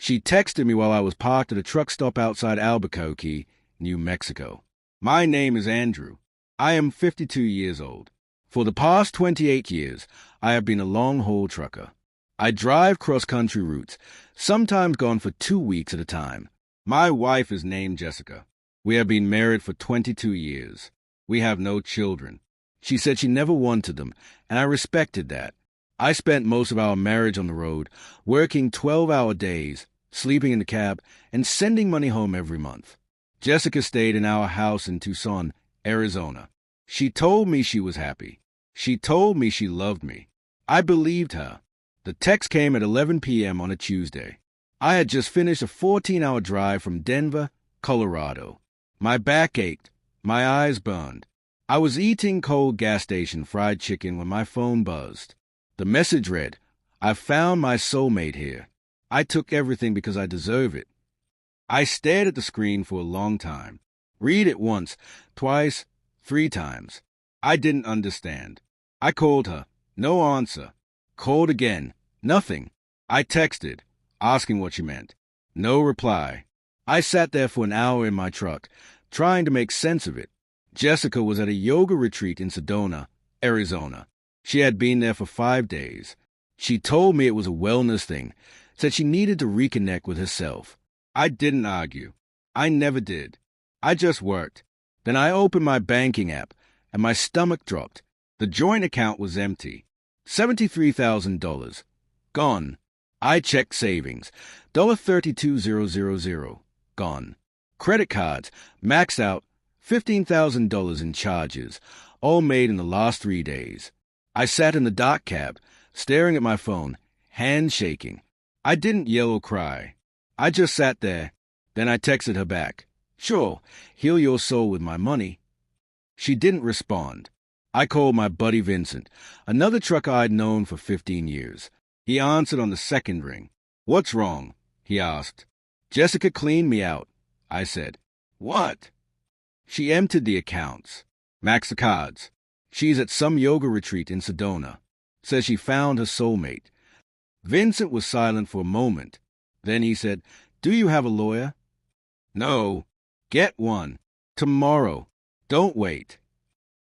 She texted me while I was parked at a truck stop outside Albuquerque, New Mexico. My name is Andrew. I am 52 years old. For the past 28 years, I have been a long-haul trucker. I drive cross-country routes, sometimes gone for 2 weeks at a time. My wife is named Jessica. We have been married for 22 years. We have no children. She said she never wanted them, and I respected that. I spent most of our marriage on the road, working 12-hour days, sleeping in the cab, and sending money home every month. Jessica stayed in our house in Tucson, Arizona. She told me she was happy. She told me she loved me. I believed her. The text came at 11 p.m. on a Tuesday. I had just finished a 14-hour drive from Denver, Colorado. My back ached. My eyes burned. I was eating cold gas station fried chicken when my phone buzzed. The message read, "I found my soulmate here. I took everything because I deserve it." I stared at the screen for a long time. Read it once, twice, 3 times. I didn't understand. I called her. No answer. Called again. Nothing. I texted, asking what she meant. No reply. I sat there for an hour in my truck, trying to make sense of it. Jessica was at a yoga retreat in Sedona, Arizona. She had been there for 5 days. She told me it was a wellness thing, said she needed to reconnect with herself. I didn't argue. I never did. I just worked. Then I opened my banking app, and my stomach dropped. The joint account was empty. $73,000. Gone. I checked savings. $32,000. Gone. Credit cards, maxed out, $15,000 in charges, all made in the last 3 days. I sat in the dark cab, staring at my phone, hands shaking. I didn't yell or cry. I just sat there. Then I texted her back. Sure, heal your soul with my money. She didn't respond. I called my buddy Vincent, another trucker I'd known for 15 years. He answered on the second ring. What's wrong? He asked. Jessica cleaned me out, I said. What? She emptied the accounts. Maxed the cards. She's at some yoga retreat in Sedona. Says she found her soulmate. Vincent was silent for a moment. Then he said, Do you have a lawyer? No. Get one. Tomorrow. Don't wait.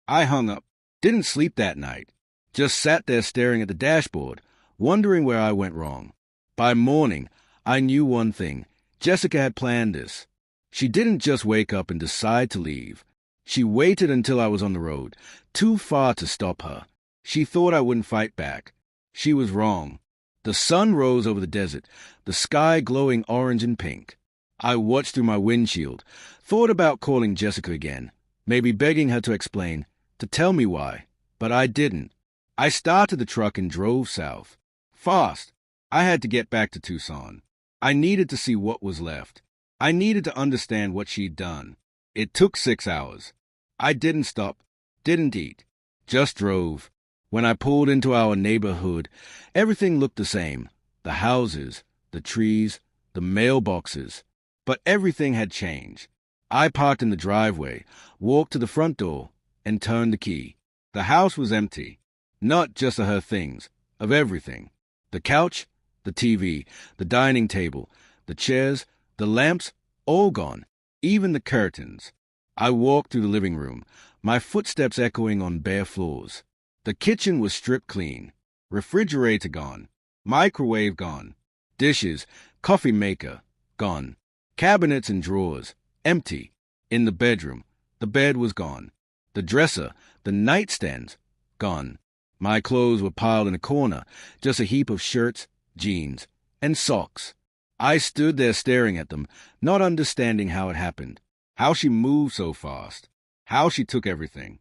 I hung up. Didn't sleep that night. Just sat there staring at the dashboard, wondering where I went wrong. By morning, I knew one thing. Jessica had planned this. She didn't just wake up and decide to leave. She waited until I was on the road, too far to stop her. She thought I wouldn't fight back. She was wrong. The sun rose over the desert, the sky glowing orange and pink. I watched through my windshield, thought about calling Jessica again, maybe begging her to explain, to tell me why. But I didn't. I started the truck and drove south. Fast. I had to get back to Tucson. I needed to see what was left. I needed to understand what she'd done. It took 6 hours. I didn't stop, didn't eat, just drove. When I pulled into our neighborhood, everything looked the same. The houses, the trees, the mailboxes. But everything had changed. I parked in the driveway, walked to the front door, and turned the key. The house was empty. Not just of her things, of everything. The couch, the TV, the dining table, the chairs, the lamps, all gone, even the curtains. I walked through the living room, my footsteps echoing on bare floors. The kitchen was stripped clean. Refrigerator gone. Microwave gone. Dishes, coffee maker, gone. Cabinets and drawers, empty. In the bedroom, the bed was gone. The dresser, the nightstands, gone. My clothes were piled in a corner, just a heap of shirts, jeans, and socks. I stood there staring at them, not understanding how it happened, how she moved so fast, how she took everything.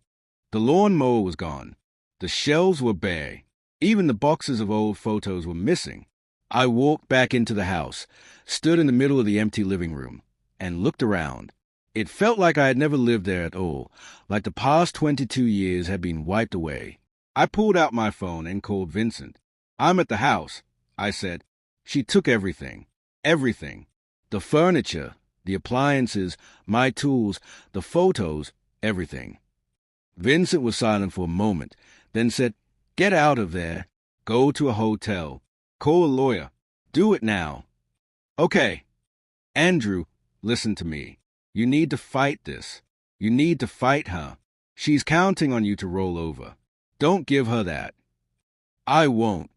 The lawnmower was gone. The shelves were bare. Even the boxes of old photos were missing. I walked back into the house, stood in the middle of the empty living room, and looked around. It felt like I had never lived there at all, like the past 22 years had been wiped away. I pulled out my phone and called Vincent. I'm at the house, I said. She took everything. Everything. The furniture, the appliances, my tools, the photos, everything. Vincent was silent for a moment, then said, Get out of there. Go to a hotel. Call a lawyer. Do it now. Okay, Andrew, listen to me. You need to fight this. You need to fight her. She's counting on you to roll over. Don't give her that. I won't,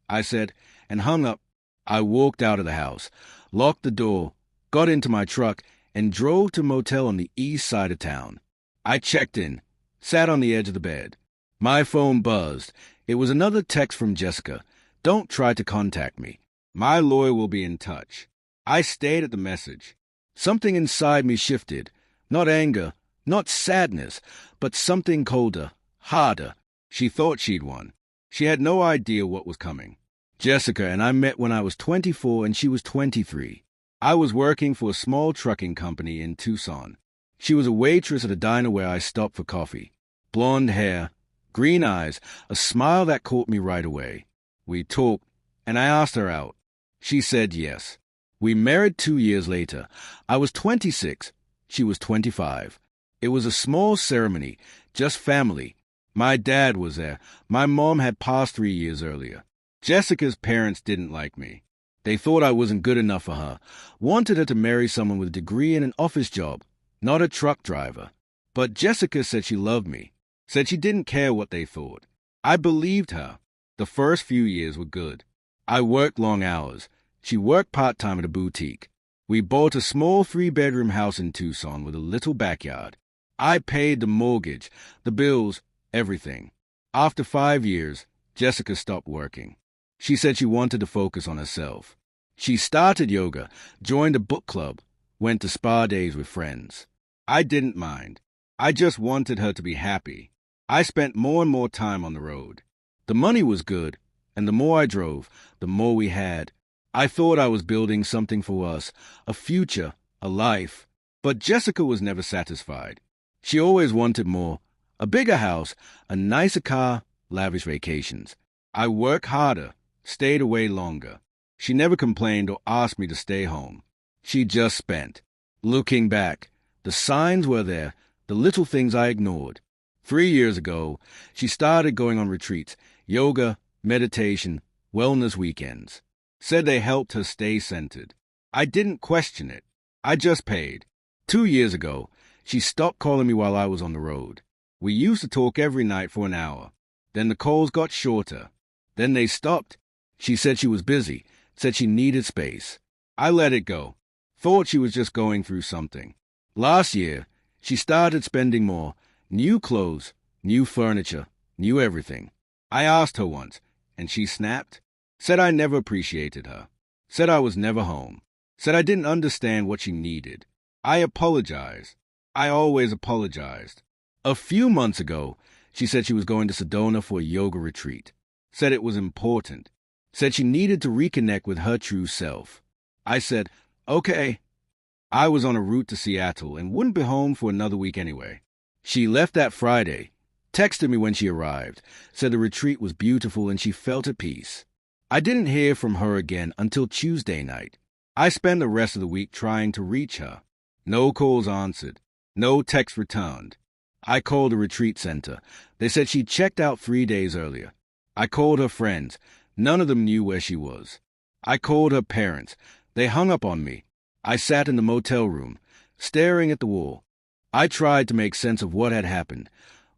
I said, and hung up. I walked out of the house, locked the door, got into my truck, and drove to a motel on the east side of town. I checked in, sat on the edge of the bed. My phone buzzed. It was another text from Jessica. Don't try to contact me. My lawyer will be in touch. I stared at the message. Something inside me shifted. Not anger, not sadness, but something colder, harder. She thought she'd won. She had no idea what was coming. Jessica and I met when I was 24 and she was 23. I was working for a small trucking company in Tucson. She was a waitress at a diner where I stopped for coffee. Blonde hair, green eyes, a smile that caught me right away. We talked, and I asked her out. She said yes. We married 2 years later. I was 26. She was 25. It was a small ceremony, just family. My dad was there. My mom had passed 3 years earlier. Jessica's parents didn't like me. They thought I wasn't good enough for her, wanted her to marry someone with a degree and an office job, not a truck driver. But Jessica said she loved me, said she didn't care what they thought. I believed her. The first few years were good. I worked long hours. She worked part-time at a boutique. We bought a small 3-bedroom house in Tucson with a little backyard. I paid the mortgage, the bills, everything. After 5 years, Jessica stopped working. She said she wanted to focus on herself. She started yoga, joined a book club, went to spa days with friends. I didn't mind. I just wanted her to be happy. I spent more and more time on the road. The money was good, and the more I drove, the more we had. I thought I was building something for us, a future, a life. But Jessica was never satisfied. She always wanted more, a bigger house, a nicer car, lavish vacations. I worked harder, stayed away longer. She never complained or asked me to stay home. She just spent. Looking back, the signs were there, the little things I ignored. 3 years ago, she started going on retreats, yoga, meditation, wellness weekends. Said they helped her stay centered. I didn't question it. I just paid. 2 years ago, she stopped calling me while I was on the road. We used to talk every night for an hour. Then the calls got shorter. Then they stopped. She said she was busy, said she needed space. I let it go. Thought she was just going through something. Last year, she started spending more. New clothes, new furniture, new everything. I asked her once, and she snapped. Said I never appreciated her. Said I was never home. Said I didn't understand what she needed. I apologized. I always apologized. A few months ago, she said she was going to Sedona for a yoga retreat. Said it was important. Said she needed to reconnect with her true self. I said, okay. I was on a route to Seattle and wouldn't be home for another week anyway. She left that Friday, texted me when she arrived, said the retreat was beautiful and she felt at peace. I didn't hear from her again until Tuesday night. I spent the rest of the week trying to reach her. No calls answered. No text returned. I called the retreat center. They said she'd checked out 3 days earlier. I called her friends. None of them knew where she was. I called her parents. They hung up on me. I sat in the motel room, staring at the wall. I tried to make sense of what had happened,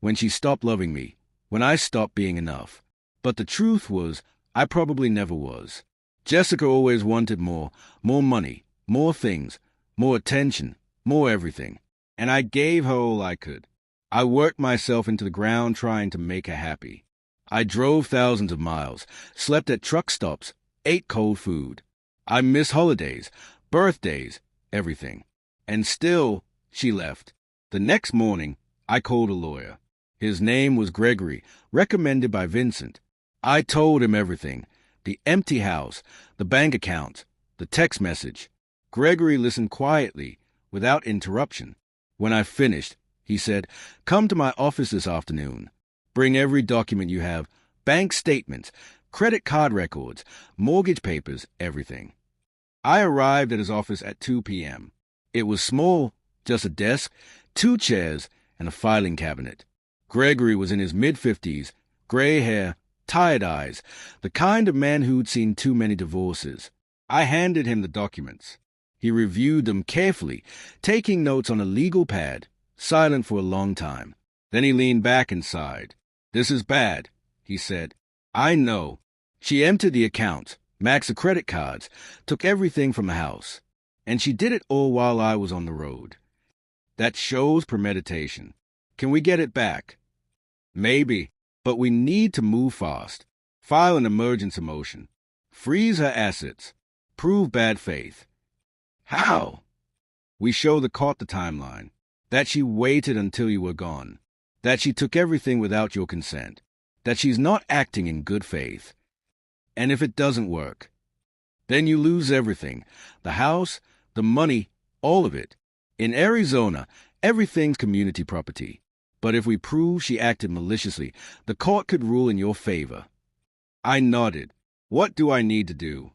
when she stopped loving me, when I stopped being enough. But the truth was, I probably never was. Jessica always wanted more money, more things, more attention, more everything. And I gave her all I could. I worked myself into the ground trying to make her happy. I drove thousands of miles, slept at truck stops, ate cold food. I missed holidays, birthdays, everything. And still, she left. The next morning, I called a lawyer. His name was Gregory, recommended by Vincent. I told him everything. The empty house, the bank account, the text message. Gregory listened quietly, without interruption. When I finished, he said, "Come to my office this afternoon. Bring every document you have, bank statements, credit card records, mortgage papers, everything." I arrived at his office at 2 p.m. It was small, just a desk, 2 chairs, and a filing cabinet. Gregory was in his mid-50s, gray hair, tired eyes, the kind of man who'd seen too many divorces. I handed him the documents. He reviewed them carefully, taking notes on a legal pad, silent for a long time. Then he leaned back and sighed. "This is bad," he said. "I know. She emptied the account, maxed the credit cards, took everything from the house. And she did it all while I was on the road. That shows premeditation. Can we get it back?" "Maybe, but we need to move fast. File an emergency motion. Freeze her assets. Prove bad faith." "How?" "We show the court the timeline. That she waited until you were gone. That she took everything without your consent. That she's not acting in good faith. And if it doesn't work, then you lose everything. The house, the money, all of it. In Arizona, everything's community property. But if we prove she acted maliciously, the court could rule in your favor." I nodded. "What do I need to do?"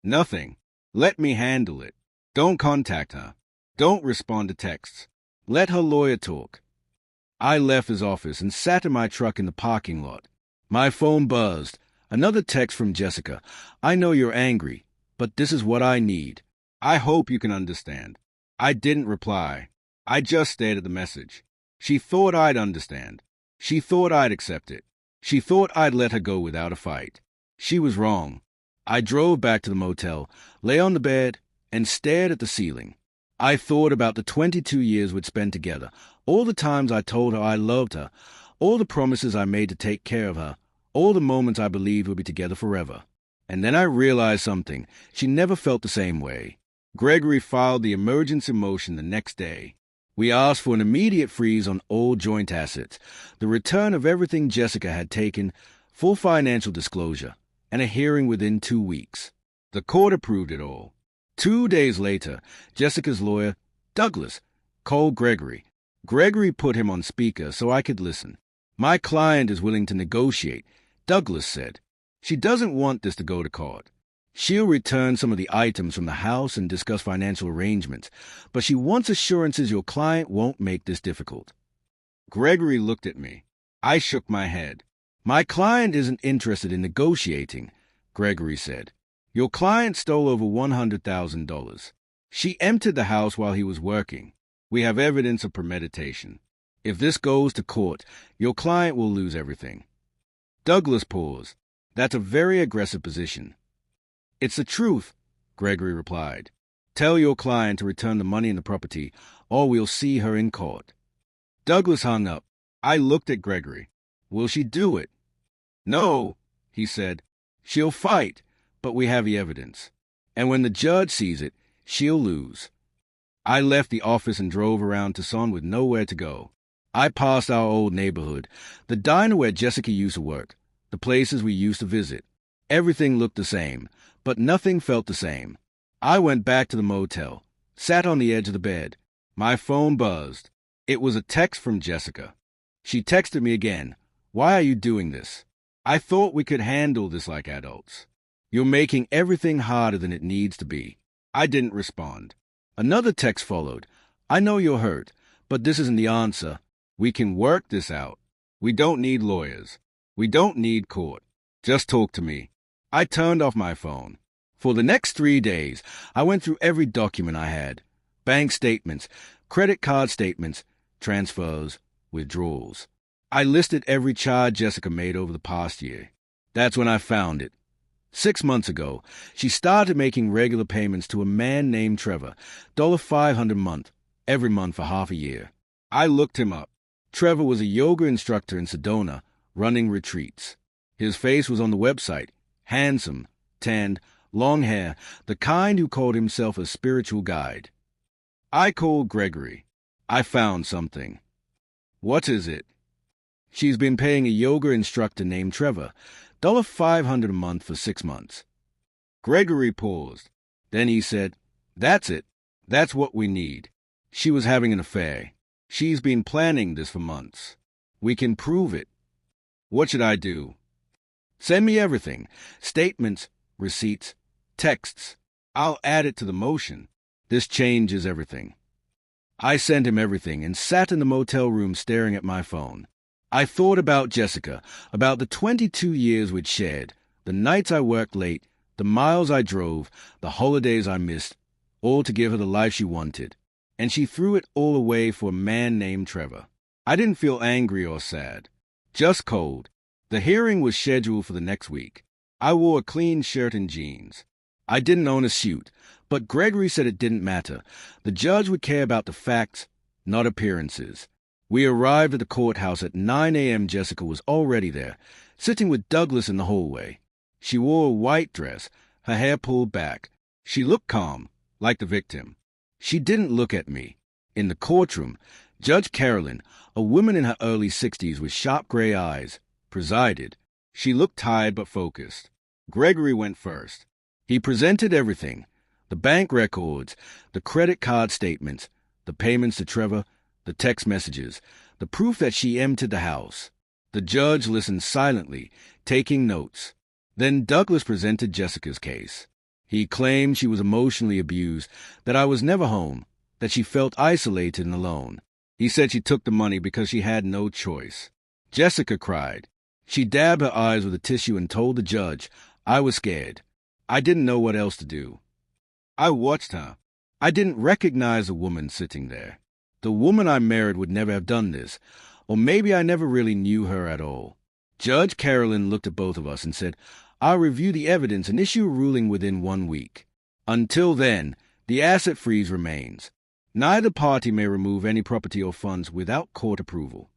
"Nothing. Let me handle it. Don't contact her. Don't respond to texts. Let her lawyer talk." I left his office and sat in my truck in the parking lot. My phone buzzed. Another text from Jessica. "I know you're angry, but this is what I need. I hope you can understand." I didn't reply. I just stared at the message. She thought I'd understand. She thought I'd accept it. She thought I'd let her go without a fight. She was wrong. I drove back to the motel, lay on the bed, and stared at the ceiling. I thought about the 22 years we'd spent together, all the times I told her I loved her, all the promises I made to take care of her, all the moments I believed we'd be together forever. And then I realized something. She never felt the same way. Gregory filed the emergency motion the next day. We asked for an immediate freeze on all joint assets, the return of everything Jessica had taken, full financial disclosure, and a hearing within 2 weeks. The court approved it all. 2 days later, Jessica's lawyer, Douglas, called Gregory. Gregory put him on speaker so I could listen. "My client is willing to negotiate," Douglas said. "She doesn't want this to go to court. She'll return some of the items from the house and discuss financial arrangements, but she wants assurances your client won't make this difficult." Gregory looked at me. I shook my head. "My client isn't interested in negotiating," Gregory said. "Your client stole over $100,000. She emptied the house while he was working. We have evidence of premeditation. If this goes to court, your client will lose everything." Douglas paused. "That's a very aggressive position." "It's the truth," Gregory replied. "Tell your client to return the money and the property, or we'll see her in court." Douglas hung up. I looked at Gregory. "Will she do it?" "No," he said. "She'll fight, but we have the evidence. And when the judge sees it, she'll lose." I left the office and drove around Tucson with nowhere to go. I passed our old neighborhood, the diner where Jessica used to work, the places we used to visit. Everything looked the same, but nothing felt the same. I went back to the motel, sat on the edge of the bed. My phone buzzed. It was a text from Jessica. She texted me again. "Why are you doing this? I thought we could handle this like adults. You're making everything harder than it needs to be." I didn't respond. Another text followed. "I know you're hurt, but this isn't the answer. We can work this out. We don't need lawyers. We don't need court. Just talk to me." I turned off my phone. For the next 3 days, I went through every document I had. Bank statements, credit card statements, transfers, withdrawals. I listed every charge Jessica made over the past year. That's when I found it. 6 months ago, she started making regular payments to a man named Trevor, $500 a month, every month for half a year. I looked him up. Trevor was a yoga instructor in Sedona, running retreats. His face was on the website. Handsome, tanned, long hair, the kind who called himself a spiritual guide. I called Gregory. I found something. "What is it?" "She's been paying a yoga instructor named Trevor, $500 a month for 6 months. Gregory paused. Then he said, "That's it. That's what we need. She was having an affair. She's been planning this for months. We can prove it." "What should I do?" "Send me everything. Statements, receipts, texts. I'll add it to the motion. This changes everything." I sent him everything and sat in the motel room staring at my phone. I thought about Jessica, about the 22 years we'd shared, the nights I worked late, The miles I drove, the holidays I missed, all to give her the life she wanted. And she threw it all away for a man named Trevor. I didn't feel angry or sad, just cold. The hearing was scheduled for the next week. I wore a clean shirt and jeans. I didn't own a suit, but Gregory said it didn't matter. The judge would care about the facts, not appearances. We arrived at the courthouse at 9 a.m. Jessica was already there, sitting with Douglas in the hallway. She wore a white dress, her hair pulled back. She looked calm, like the victim. She didn't look at me. In the courtroom, Judge Carolyn, a woman in her early 60s with sharp gray eyes, presided. She looked tired but focused. Gregory went first. He presented everything: the bank records, the credit card statements, the payments to Trevor, the text messages, the proof that she emptied the house. The judge listened silently, taking notes. Then Douglas presented Jessica's case. He claimed she was emotionally abused, that I was never home, that she felt isolated and alone. He said she took the money because she had no choice. Jessica cried. She dabbed her eyes with a tissue and told the judge, I was scared. I didn't know what else to do. I watched her. I didn't recognize the woman sitting there. The woman I married would never have done this, or maybe I never really knew her at all. Judge Carolyn looked at both of us and said, I'll review the evidence and issue a ruling within 1 week. Until then, the asset freeze remains. Neither party may remove any property or funds without court approval.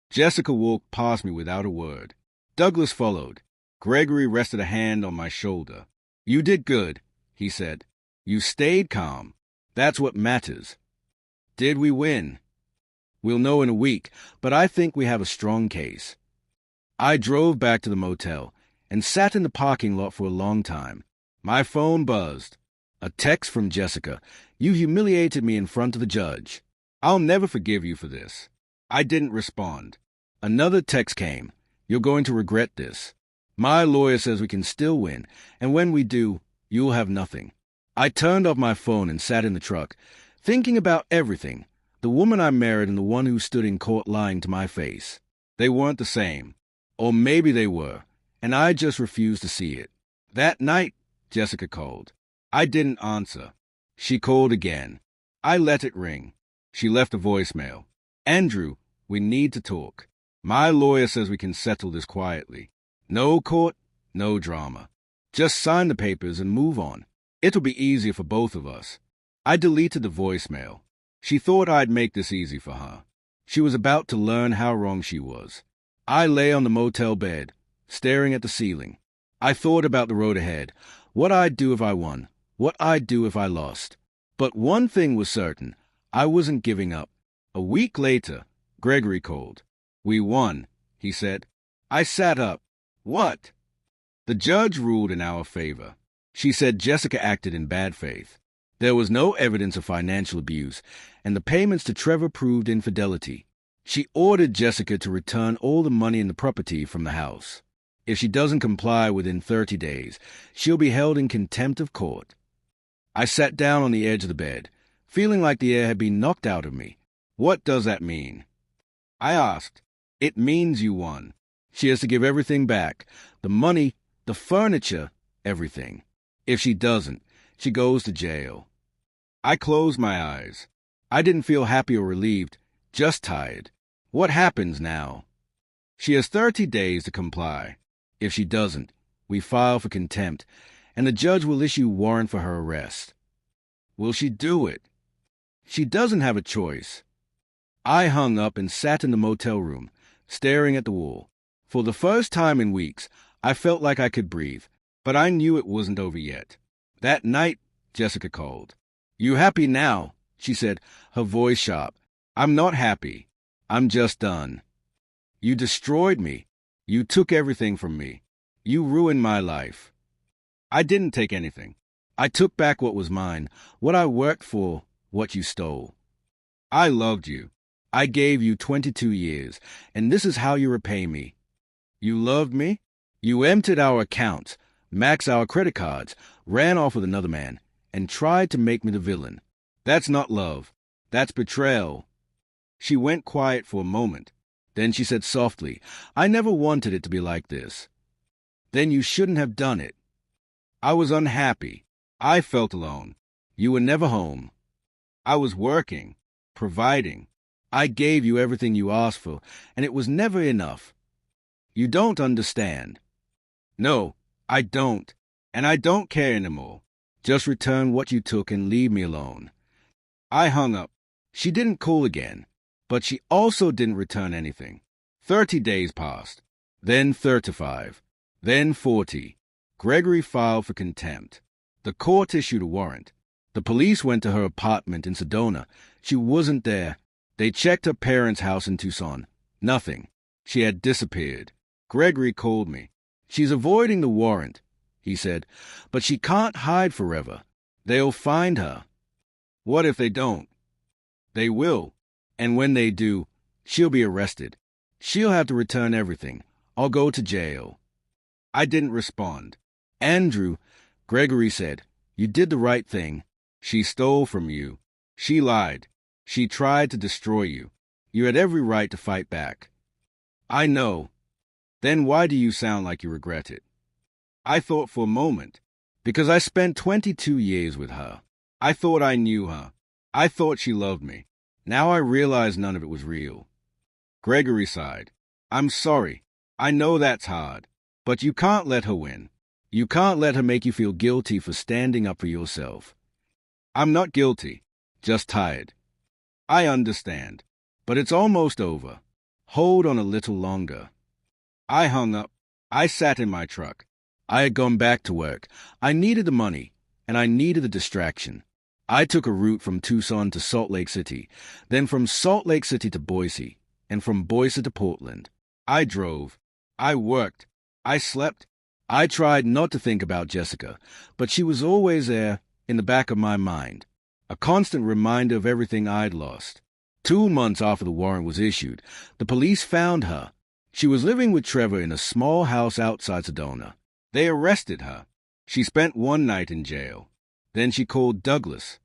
Jessica walked past me without a word. Douglas followed. Gregory rested a hand on my shoulder. You did good, he said. You stayed calm. That's what matters. Did we win? We'll know in a week, but I think we have a strong case. I drove back to the motel and sat in the parking lot for a long time. My phone buzzed. A text from Jessica. You humiliated me in front of the judge. I'll never forgive you for this. I didn't respond. Another text came. You're going to regret this. My lawyer says we can still win, and when we do, you'll have nothing. I turned off my phone and sat in the truck, thinking about everything. The woman I married and the one who stood in court lying to my face. They weren't the same. Or maybe they were, and I just refused to see it. That night, Jessica called. I didn't answer. She called again. I let it ring. She left a voicemail. Andrew, we need to talk. My lawyer says we can settle this quietly. No court, no drama. Just sign the papers and move on. It'll be easier for both of us. I deleted the voicemail. She thought I'd make this easy for her. She was about to learn how wrong she was. I lay on the motel bed, staring at the ceiling. I thought about the road ahead, what I'd do if I won, what I'd do if I lost. But one thing was certain, I wasn't giving up. A week later, Gregory called. We won, he said. I sat up. What? The judge ruled in our favor. She said Jessica acted in bad faith. There was no evidence of financial abuse, and the payments to Trevor proved infidelity. She ordered Jessica to return all the money and the property from the house. If she doesn't comply within 30 days, she'll be held in contempt of court. I sat down on the edge of the bed, feeling like the air had been knocked out of me. What does that mean? I asked. It means you won. She has to give everything back. The money, the furniture, everything. If she doesn't, she goes to jail. I closed my eyes. I didn't feel happy or relieved, just tired. What happens now? She has 30 days to comply. If she doesn't, we file for contempt, and the judge will issue a warrant for her arrest. Will she do it? She doesn't have a choice. I hung up and sat in the motel room, staring at the wall. For the first time in weeks, I felt like I could breathe, but I knew it wasn't over yet. That night, Jessica called. You happy now? She said, her voice sharp. I'm not happy. I'm just done. You destroyed me. You took everything from me. You ruined my life. I didn't take anything. I took back what was mine, what I worked for, what you stole. I loved you. I gave you 22 years, and this is how you repay me. You loved me? You emptied our accounts, maxed our credit cards, ran off with another man, and tried to make me the villain. That's not love. That's betrayal. She went quiet for a moment. Then she said softly, I never wanted it to be like this. Then you shouldn't have done it. I was unhappy. I felt alone. You were never home. I was working, providing. I gave you everything you asked for, and it was never enough. You don't understand. No, I don't, and I don't care anymore. Just return what you took and leave me alone. I hung up. She didn't call again, but she also didn't return anything. 30 days passed, then 35, then 40. Gregory filed for contempt. The court issued a warrant. The police went to her apartment in Sedona. She wasn't there. They checked her parents' house in Tucson. Nothing. She had disappeared. Gregory called me. She's avoiding the warrant, he said, but she can't hide forever. They'll find her. What if they don't? They will, and when they do, she'll be arrested. She'll have to return everything. I'll go to jail. I didn't respond. Andrew, Gregory said, you did the right thing. She stole from you. She lied. She tried to destroy you. You had every right to fight back. I know. Then why do you sound like you regret it? I thought for a moment. Because I spent 22 years with her. I thought I knew her. I thought she loved me. Now I realize none of it was real. Gregory sighed. I'm sorry. I know that's hard. But you can't let her win. You can't let her make you feel guilty for standing up for yourself. I'm not guilty. Just tired. I understand. But it's almost over. Hold on a little longer. I hung up. I sat in my truck. I had gone back to work. I needed the money, and I needed the distraction. I took a route from Tucson to Salt Lake City, then from Salt Lake City to Boise, and from Boise to Portland. I drove. I worked. I slept. I tried not to think about Jessica, but she was always there in the back of my mind, a constant reminder of everything I'd lost. 2 months after the warrant was issued, the police found her. She was living with Trevor in a small house outside Sedona. They arrested her. She spent one night in jail. Then she called Douglas.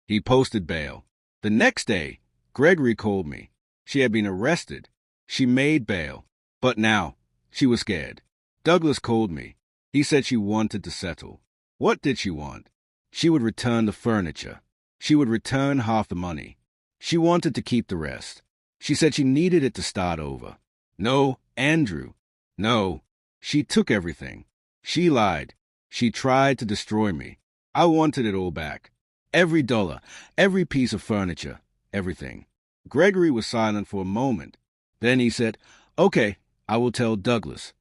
He posted bail. The next day, Gregory called me. She had been arrested. She made bail. But now, she was scared. Douglas called me. He said she wanted to settle. What did she want? She would return the furniture. She would return half the money. She wanted to keep the rest. She said she needed it to start over. No, Andrew. No. She took everything. She lied. She tried to destroy me. I wanted it all back. Every dollar, every piece of furniture, everything. Gregory was silent for a moment. Then he said, Okay, I will tell Douglas.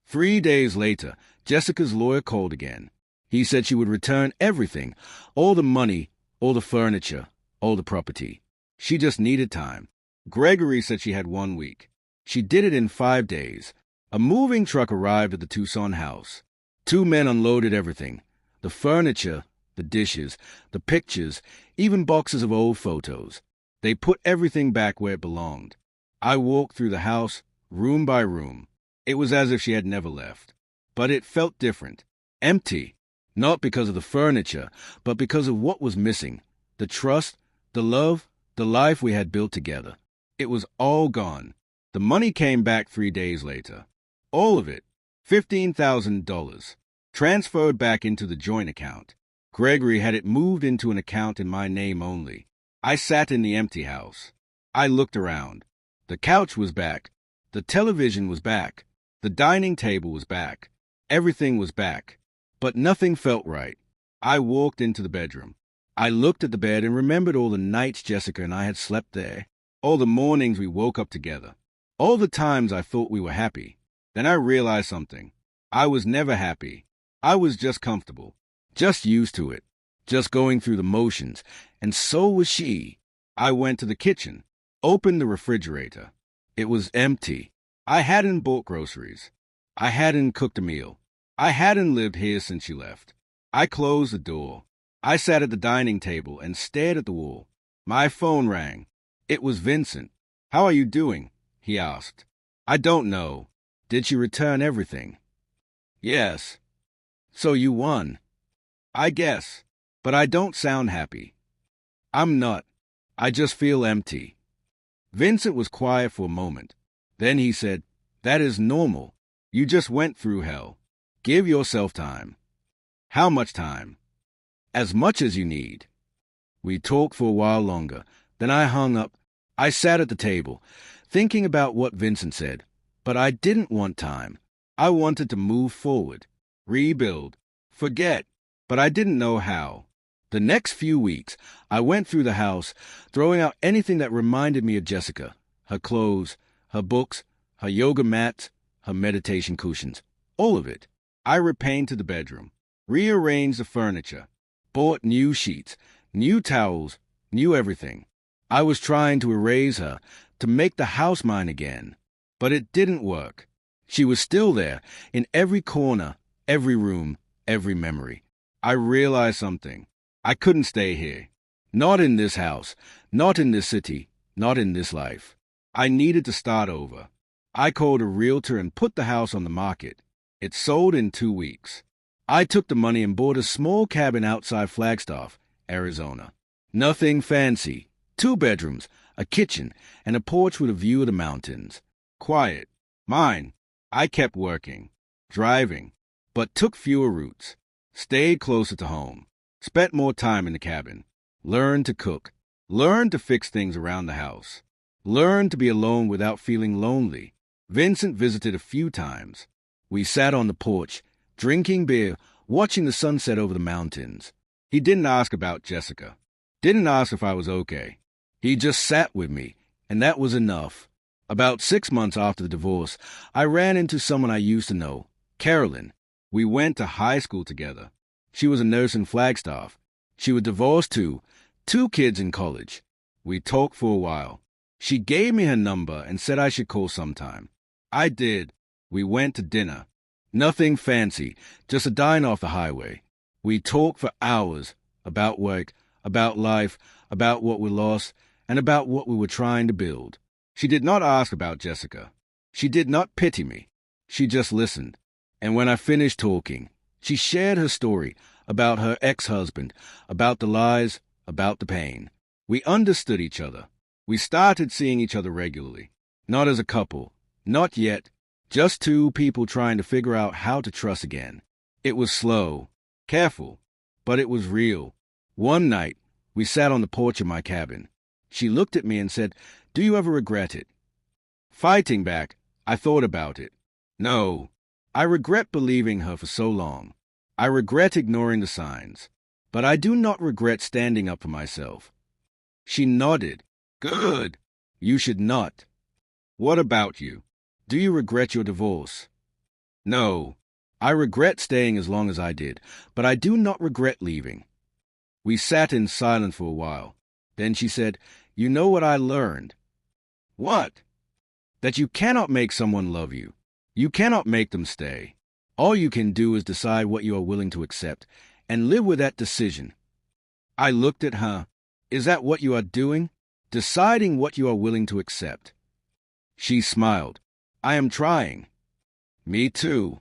3 days later, Jessica's lawyer called again. He said she would return everything, all the money, all the furniture, all the property. She just needed time. Gregory said she had 1 week. She did it in 5 days. A moving truck arrived at the Tucson house. 2 men unloaded everything. The furniture, the dishes, the pictures, even boxes of old photos. They put everything back where it belonged. I walked through the house, room by room. It was as if she had never left. But it felt different. Empty. Not because of the furniture, but because of what was missing. The trust, the love, the life we had built together. It was all gone. The money came back 3 days later. All of it. $15,000. Transferred back into the joint account. Gregory had it moved into an account in my name only. I sat in the empty house. I looked around. The couch was back. The television was back. The dining table was back. Everything was back. But nothing felt right. I walked into the bedroom. I looked at the bed and remembered all the nights Jessica and I had slept there. All the mornings we woke up together. All the times I thought we were happy. Then I realized something. I was never happy. I was just comfortable. Just used to it. Just going through the motions. And so was she. I went to the kitchen. Opened the refrigerator. It was empty. I hadn't bought groceries. I hadn't cooked a meal. I hadn't lived here since she left. I closed the door. I sat at the dining table and stared at the wall. My phone rang. It was Vincent. How are you doing? He asked. I don't know. Did she return everything? Yes. So you won. I guess. But I don't sound happy. I'm not. I just feel empty. Vincent was quiet for a moment. Then he said, That is normal. You just went through hell. Give yourself time. How much time? As much as you need. We talked for a while longer. Then I hung up. I sat at the table, thinking about what Vincent said. But I didn't want time. I wanted to move forward, rebuild, forget. But I didn't know how. The next few weeks, I went through the house, throwing out anything that reminded me of Jessica. Her clothes, her books, her yoga mats, her meditation cushions. All of it. I repainted the bedroom, rearranged the furniture, bought new sheets, new towels, new everything. I was trying to erase her, to make the house mine again. But it didn't work. She was still there, in every corner, every room, every memory. I realized something. I couldn't stay here. Not in this house, not in this city, not in this life. I needed to start over. I called a realtor and put the house on the market. It sold in 2 weeks. I took the money and bought a small cabin outside Flagstaff, Arizona. Nothing fancy. 2 bedrooms, a kitchen, and a porch with a view of the mountains. Quiet. Mine. I kept working, driving, but took fewer routes. Stayed closer to home. Spent more time in the cabin. Learned to cook. Learned to fix things around the house. Learned to be alone without feeling lonely. Vincent visited a few times. We sat on the porch, drinking beer, watching the sunset over the mountains. He didn't ask about Jessica. Didn't ask if I was okay. He just sat with me, and that was enough. About 6 months after the divorce, I ran into someone I used to know, Carolyn. We went to high school together. She was a nurse in Flagstaff. She was divorced too, 2 kids in college. We talked for a while. She gave me her number and said I should call sometime. I did. We went to dinner. Nothing fancy, just a dine off the highway. We talked for hours about work, about life, about what we lost, and about what we were trying to build. She did not ask about Jessica. She did not pity me. She just listened. And when I finished talking, she shared her story about her ex-husband, about the lies, about the pain. We understood each other. We started seeing each other regularly. Not as a couple. Not yet. Just 2 people trying to figure out how to trust again. It was slow, careful, but it was real. One night, we sat on the porch of my cabin. She looked at me and said, "Do you ever regret it?" Fighting back, I thought about it. No. I regret believing her for so long. I regret ignoring the signs. But I do not regret standing up for myself. She nodded. Good. You should not. What about you? Do you regret your divorce? No. I regret staying as long as I did, but I do not regret leaving. We sat in silence for a while. Then she said, "You know what I learned?" What? That you cannot make someone love you. You cannot make them stay. All you can do is decide what you are willing to accept and live with that decision. I looked at her. Is that what you are doing? Deciding what you are willing to accept. She smiled. I am trying. Me too.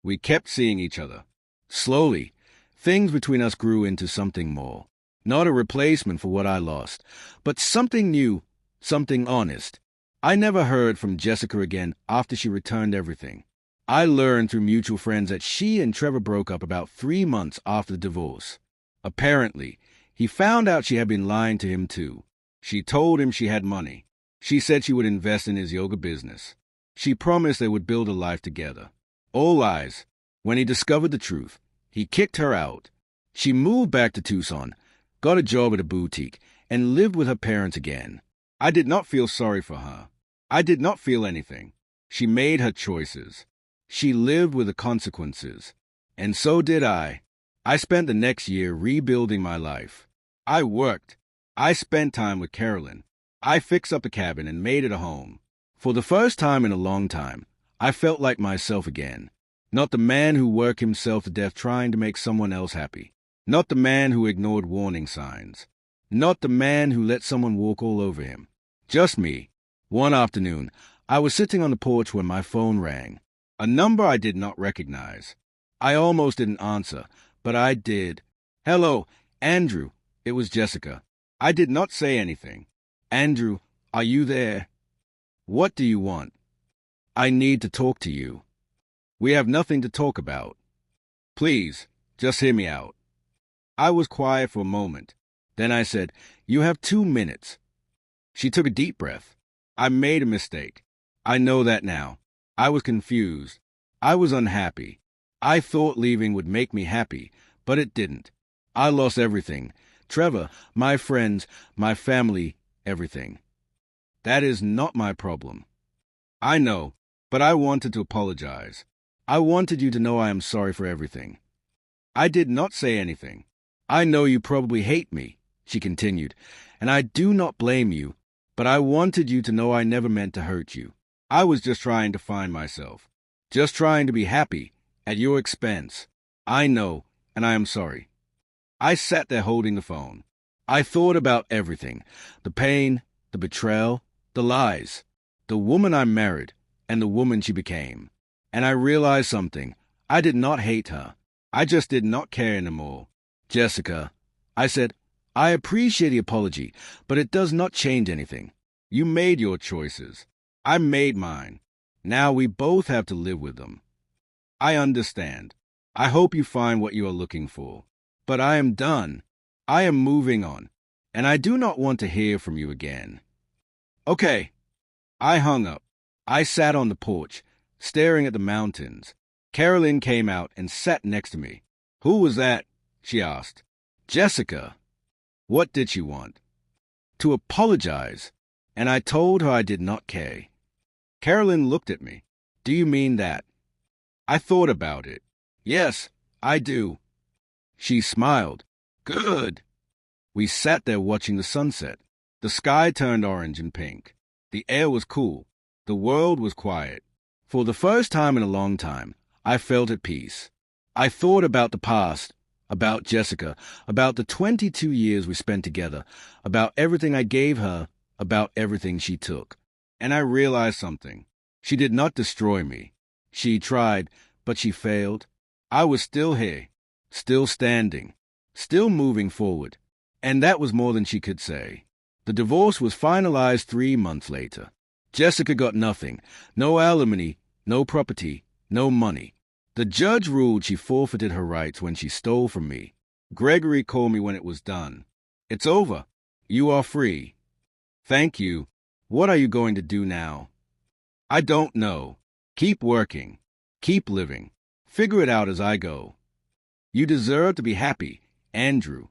We kept seeing each other. Slowly, things between us grew into something more. Not a replacement for what I lost, but something new, something honest. I never heard from Jessica again after she returned everything. I learned through mutual friends that she and Trevor broke up about 3 months after the divorce. Apparently, he found out she had been lying to him too. She told him she had money. She said she would invest in his yoga business. She promised they would build a life together. All lies. When he discovered the truth, he kicked her out. She moved back to Tucson, got a job at a boutique, and lived with her parents again. I did not feel sorry for her. I did not feel anything. She made her choices. She lived with the consequences. And so did I. I spent the next year rebuilding my life. I worked. I spent time with Carolyn. I fixed up the cabin and made it a home. For the first time in a long time, I felt like myself again. Not the man who worked himself to death trying to make someone else happy. Not the man who ignored warning signs. Not the man who let someone walk all over him. Just me. One afternoon, I was sitting on the porch when my phone rang. A number I did not recognize. I almost didn't answer, but I did. Hello, Andrew. It was Jessica. I did not say anything. Andrew, are you there? What do you want? I need to talk to you. We have nothing to talk about. Please, Just hear me out. I was quiet for a moment. Then I said, "You have 2 minutes." She took a deep breath. "I made a mistake. I know that now. I was confused. I was unhappy. I thought leaving would make me happy, but it didn't. I lost everything. Trevor, my friends, my family, everything. That is not my problem. I know, but I wanted to apologize. I wanted you to know I am sorry for everything." I did not say anything. "I know you probably hate me," she continued, "and I do not blame you, but I wanted you to know I never meant to hurt you. I was just trying to find myself, just trying to be happy, at your expense. I know, and I am sorry." I sat there holding the phone. I thought about everything, the pain, the betrayal, the lies, the woman I married, and the woman she became. And I realized something. I did not hate her. I just did not care anymore. "Jessica," I said, "I appreciate the apology, but it does not change anything. You made your choices. I made mine. Now we both have to live with them. I understand. I hope you find what you are looking for. But I am done. I am moving on, and I do not want to hear from you again." Okay. I hung up. I sat on the porch, staring at the mountains. Carolyn came out and sat next to me. "Who was that?" she asked. "Jessica." What did she want? To apologize, and I told her I did not care. Carolyn looked at me. "Do you mean that?" I thought about it. "Yes, I do." She smiled. "Good." We sat there watching the sunset. The sky turned orange and pink. The air was cool. The world was quiet. For the first time in a long time, I felt at peace. I thought about the past, about Jessica, about the 22 years we spent together, about everything I gave her, about everything she took. And I realized something. She did not destroy me. She tried, but she failed. I was still here, still standing, still moving forward. And that was more than she could say. The divorce was finalized 3 months later. Jessica got nothing. No alimony, no property, no money. The judge ruled she forfeited her rights when she stole from me. Gregory called me when it was done. "It's over. You are free." "Thank you. What are you going to do now?" "I don't know. Keep working. Keep living. Figure it out as I go. You deserve to be happy, Andrew."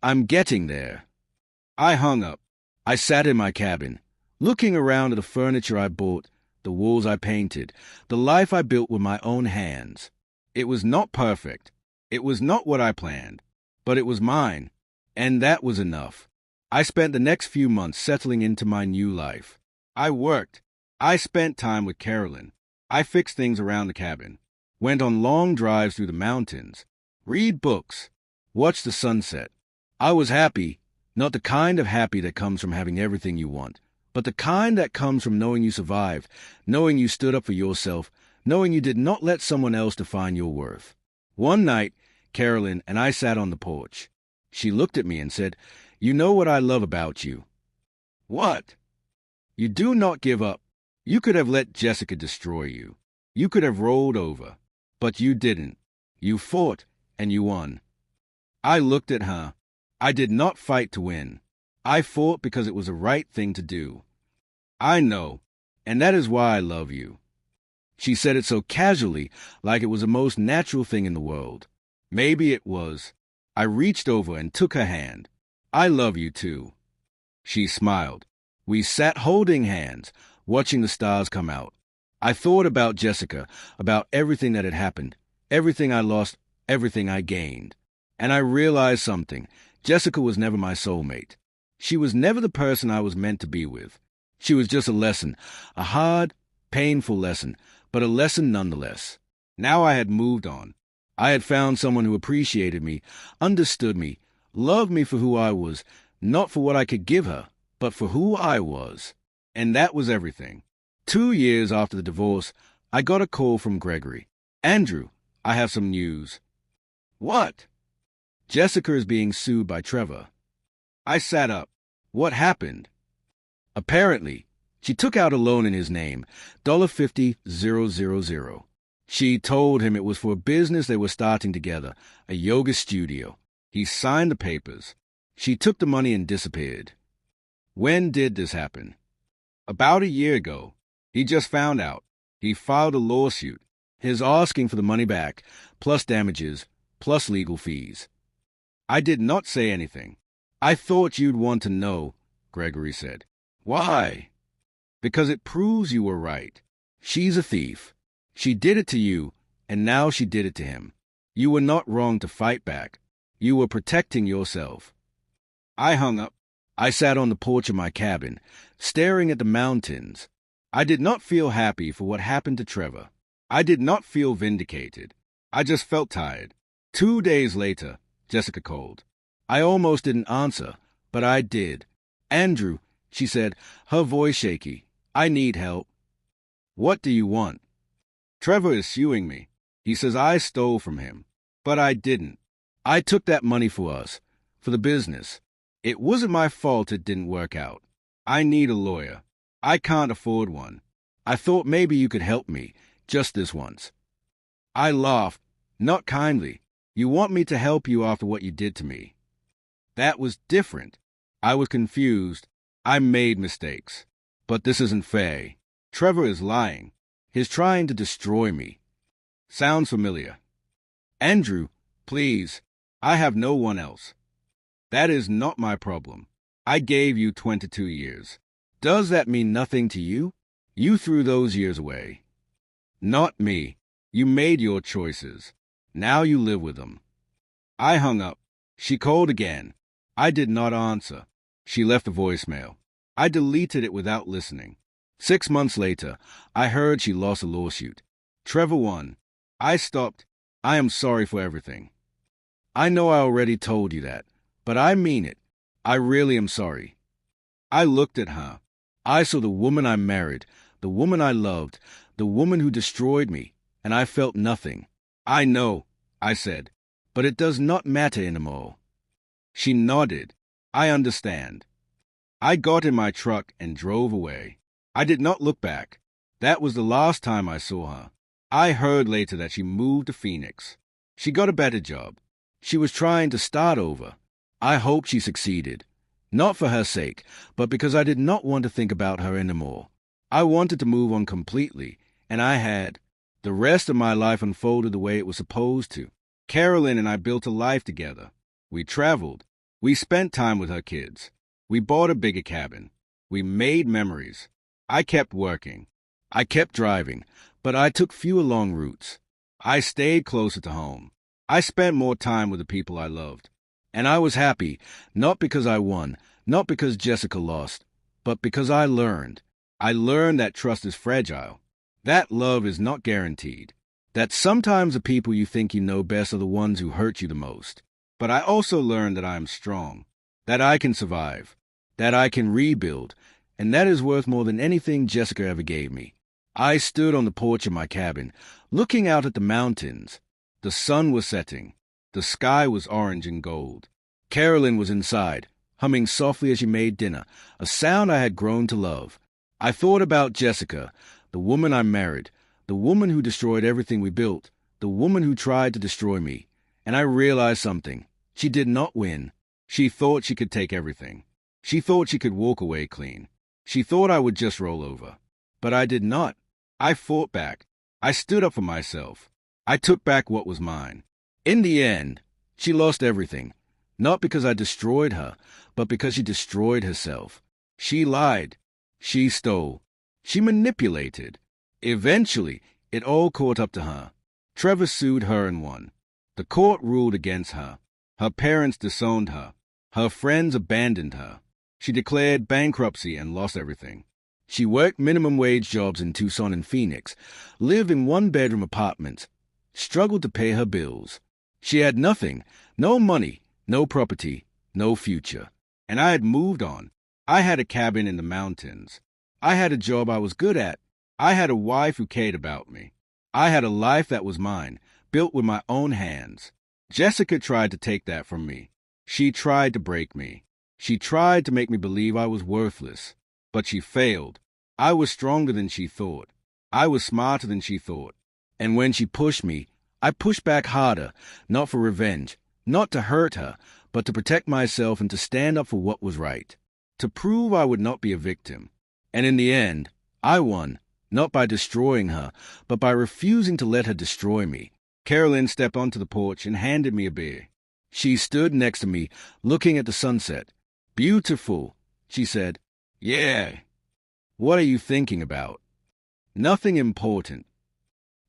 "I'm getting there." I hung up. I sat in my cabin, looking around at the furniture I bought, the walls I painted, the life I built with my own hands. It was not perfect. It was not what I planned, but it was mine, and that was enough. I spent the next few months settling into my new life. I worked. I spent time with Carolyn. I fixed things around the cabin, went on long drives through the mountains, read books, watched the sunset. I was happy, not the kind of happy that comes from having everything you want, but the kind that comes from knowing you survived, knowing you stood up for yourself, knowing you did not let someone else define your worth. One night, Carolyn and I sat on the porch. She looked at me and said, "You know what I love about you." "What?" "You do not give up. You could have let Jessica destroy you. You could have rolled over. But you didn't. You fought, and you won." I looked at her. I did not fight to win. I fought because it was the right thing to do. "I know, and that is why I love you." She said it so casually, like it was the most natural thing in the world. Maybe it was. I reached over and took her hand. "I love you too." She smiled. We sat holding hands, watching the stars come out. I thought about Jessica, about everything that had happened, everything I lost, everything I gained. And I realized something. Jessica was never my soulmate. She was never the person I was meant to be with. She was just a lesson, a hard, painful lesson, but a lesson nonetheless. Now I had moved on. I had found someone who appreciated me, understood me, loved me for who I was, not for what I could give her, but for who I was. And that was everything. 2 years after the divorce, I got a call from Gregory. "Andrew, I have some news." "What?" "Jessica is being sued by Trevor." I sat up. "What happened?" "Apparently, she took out a loan in his name, $50,000. She told him it was for a business they were starting together, a yoga studio. He signed the papers. She took the money and disappeared. When did this happen? About a year ago. He just found out. He filed a lawsuit. He's asking for the money back, plus damages, plus legal fees. I did not say anything. I thought you'd want to know, Gregory said. Why? Because it proves you were right. She's a thief. She did it to you, and now she did it to him. You were not wrong to fight back. You were protecting yourself. I hung up. I sat on the porch of my cabin, staring at the mountains. I did not feel happy for what happened to Trevor. I did not feel vindicated. I just felt tired. 2 days later, Jessica called. I almost didn't answer, but I did. Andrew, she said, her voice shaky. I need help. What do you want? Trevor is suing me. He says I stole from him. But I didn't. I took that money for us, for the business. It wasn't my fault it didn't work out. I need a lawyer. I can't afford one. I thought maybe you could help me, just this once. I laughed, not kindly. You want me to help you after what you did to me. That was different. I was confused. I made mistakes. But this isn't fair. Trevor is lying. He's trying to destroy me. Sounds familiar. Andrew, please. I have no one else. That is not my problem. I gave you 22 years. Does that mean nothing to you? You threw those years away. Not me. You made your choices. Now you live with them. I hung up. She called again. I did not answer. She left a voicemail. I deleted it without listening. 6 months later, I heard she lost a lawsuit. Trevor won. I stopped. I am sorry for everything. I know I already told you that, but I mean it. I really am sorry. I looked at her. I saw the woman I married, the woman I loved, the woman who destroyed me, and I felt nothing. I know, I said, but it does not matter anymore. She nodded. I understand. I got in my truck and drove away. I did not look back. That was the last time I saw her. I heard later that she moved to Phoenix. She got a better job. She was trying to start over. I hope she succeeded. Not for her sake, but because I did not want to think about her anymore. I wanted to move on completely, and I had. The rest of my life unfolded the way it was supposed to. Carolyn and I built a life together. We traveled. We spent time with her kids. We bought a bigger cabin. We made memories. I kept working. I kept driving, but I took fewer long routes. I stayed closer to home. I spent more time with the people I loved. And I was happy, not because I won, not because Jessica lost, but because I learned. I learned that trust is fragile, that love is not guaranteed, that sometimes the people you think you know best are the ones who hurt you the most. But I also learned that I am strong, that I can survive, that I can rebuild, and that is worth more than anything Jessica ever gave me. I stood on the porch of my cabin, looking out at the mountains. The sun was setting. The sky was orange and gold. Carolyn was inside, humming softly as she made dinner, a sound I had grown to love. I thought about Jessica, the woman I married, the woman who destroyed everything we built, the woman who tried to destroy me. And I realized something. She did not win. She thought she could take everything. She thought she could walk away clean. She thought I would just roll over. But I did not. I fought back. I stood up for myself. I took back what was mine. In the end, she lost everything. Not because I destroyed her, but because she destroyed herself. She lied. She stole. She manipulated. Eventually, it all caught up to her. Trevor sued her and won. The court ruled against her. Her parents disowned her. Her friends abandoned her. She declared bankruptcy and lost everything. She worked minimum wage jobs in Tucson and Phoenix, lived in one-bedroom apartments, struggled to pay her bills. She had nothing, no money, no property, no future. And I had moved on. I had a cabin in the mountains. I had a job I was good at. I had a wife who cared about me. I had a life that was mine, built with my own hands. Jessica tried to take that from me. She tried to break me. She tried to make me believe I was worthless. But she failed. I was stronger than she thought. I was smarter than she thought. And when she pushed me, I pushed back harder, not for revenge, not to hurt her, but to protect myself and to stand up for what was right, to prove I would not be a victim. And in the end, I won, not by destroying her, but by refusing to let her destroy me. Carolyn stepped onto the porch and handed me a beer. She stood next to me, looking at the sunset. "Beautiful," she said. "Yeah." "What are you thinking about?" "Nothing important."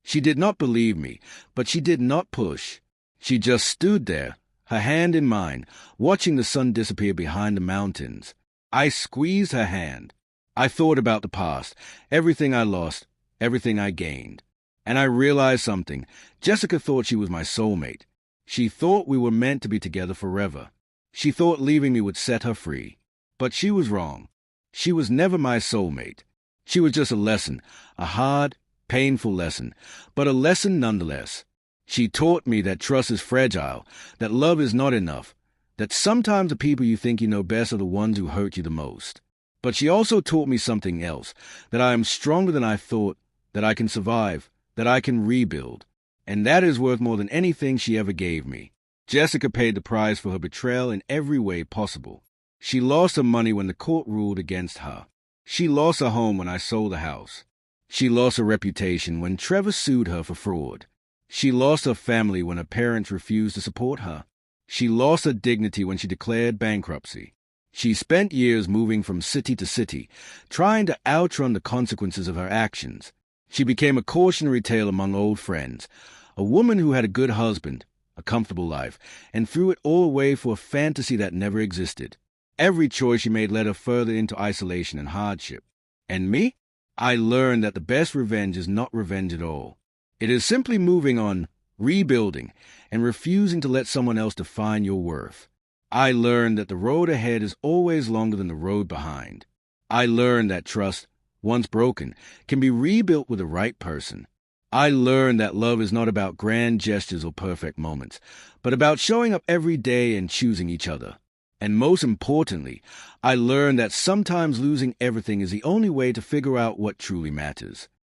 She did not believe me, but she did not push. She just stood there, her hand in mine, watching the sun disappear behind the mountains. I squeezed her hand. I thought about the past, everything I lost, everything I gained. And I realized something. Jessica thought she was my soulmate. She thought we were meant to be together forever. She thought leaving me would set her free. But she was wrong. She was never my soulmate. She was just a lesson, a hard, painful lesson, but a lesson nonetheless. She taught me that trust is fragile, that love is not enough, that sometimes the people you think you know best are the ones who hurt you the most. But she also taught me something else, that I am stronger than I thought, that I can survive, that I can rebuild. And that is worth more than anything she ever gave me. Jessica paid the price for her betrayal in every way possible. She lost her money when the court ruled against her. She lost her home when I sold the house. She lost her reputation when Trevor sued her for fraud. She lost her family when her parents refused to support her. She lost her dignity when she declared bankruptcy. She spent years moving from city to city, trying to outrun the consequences of her actions. She became a cautionary tale among old friends, a woman who had a good husband, a comfortable life, and threw it all away for a fantasy that never existed. Every choice she made led her further into isolation and hardship. And me? I learned that the best revenge is not revenge at all. It is simply moving on, rebuilding, and refusing to let someone else define your worth. I learned that the road ahead is always longer than the road behind. I learned that trust, once broken, can be rebuilt with the right person. I learned that love is not about grand gestures or perfect moments, but about showing up every day and choosing each other. And most importantly, I learned that sometimes losing everything is the only way to figure out what truly matters.